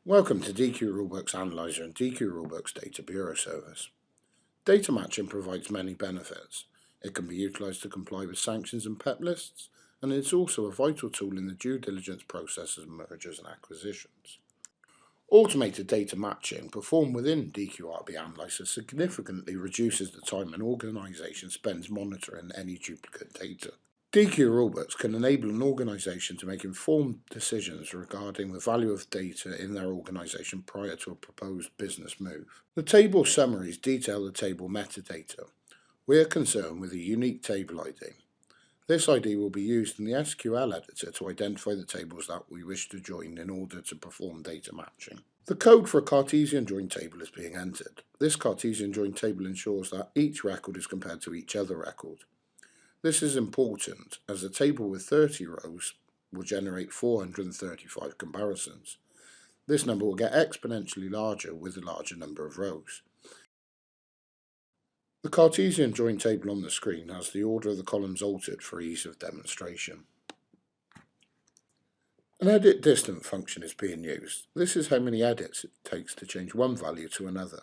Welcome to DQ Rulebooks Analyzer and DQ Rulebooks Data Bureau Service. Data matching provides many benefits. It can be utilised to comply with sanctions and PEP lists, and it's also a vital tool in the due diligence process of mergers and acquisitions. Automated data matching performed within DQRB Analyzer significantly reduces the time an organisation spends monitoring any duplicate data. DQ Rulebooks can enable an organisation to make informed decisions regarding the value of data in their organisation prior to a proposed business move. The table summaries detail the table metadata. We are concerned with a unique table ID. This ID will be used in the SQL editor to identify the tables that we wish to join in order to perform data matching. The code for a Cartesian join table is being entered. This Cartesian join table ensures that each record is compared to each other record. This is important as a table with 30 rows will generate 435 comparisons. This number will get exponentially larger with a larger number of rows. The Cartesian join table on the screen has the order of the columns altered for ease of demonstration. An edit distance function is being used. This is how many edits it takes to change one value to another.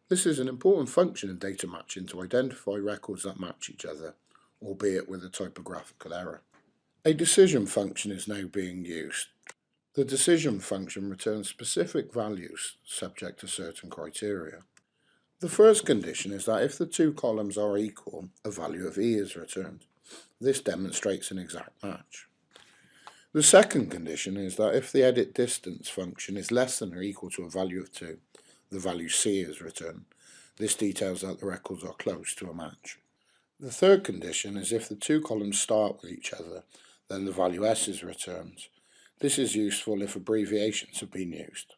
This is an important function in data matching to identify records that match each other, albeit with a typographical error. A decision function is now being used. The decision function returns specific values subject to certain criteria. The first condition is that if the two columns are equal, a value of E is returned. This demonstrates an exact match. The second condition is that if the edit distance function is less than or equal to a value of 2, the value C is returned. This details that the records are close to a match. The third condition is if the two columns start with each other, then the value S is returned. This is useful if abbreviations have been used.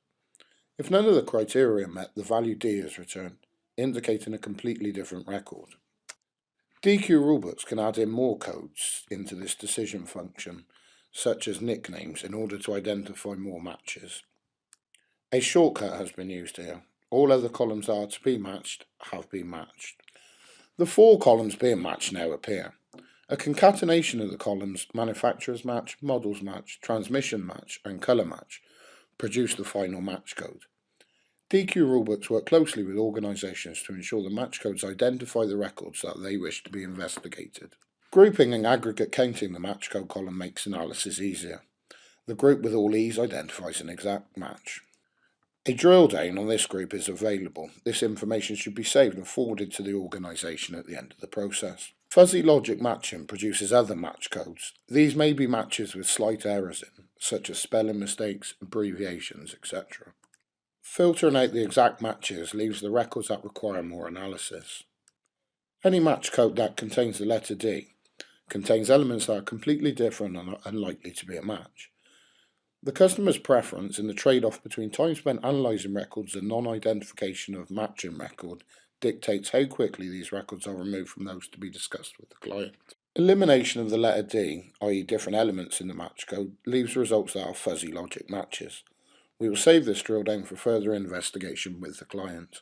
If none of the criteria are met, the value D is returned, indicating a completely different record. DQ Rulebooks can add in more codes into this decision function, such as nicknames, in order to identify more matches. A shortcut has been used here. All other columns that are to be matched have been matched. The 4 columns being matched now appear. A concatenation of the columns manufacturer's match, models match, transmission match and colour match produce the final match code. DQ Rulebooks work closely with organisations to ensure the match codes identify the records that they wish to be investigated. Grouping and aggregate counting the match code column makes analysis easier. The group with all E's identifies an exact match. A drill down on this group is available. This information should be saved and forwarded to the organisation at the end of the process. Fuzzy logic matching produces other match codes. These may be matches with slight errors in, such as spelling mistakes, abbreviations, etc. Filtering out the exact matches leaves the records that require more analysis. Any match code that contains the letter D contains elements that are completely different and are unlikely to be a match. The customer's preference in the trade-off between time spent analysing records and non-identification of matching record dictates how quickly these records are removed from those to be discussed with the client. Elimination of the letter D, i.e. different elements in the match code, leaves results that are fuzzy logic matches. We will save this drill down for further investigation with the client.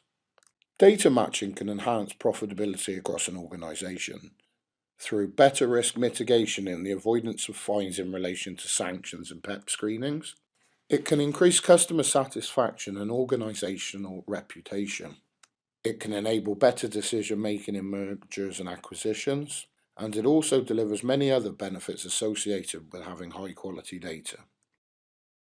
Data matching can enhance profitability across an organisation through better risk mitigation in the avoidance of fines in relation to sanctions and PEP screenings. It can increase customer satisfaction and organisational reputation. It can enable better decision making in mergers and acquisitions, and it also delivers many other benefits associated with having high quality data.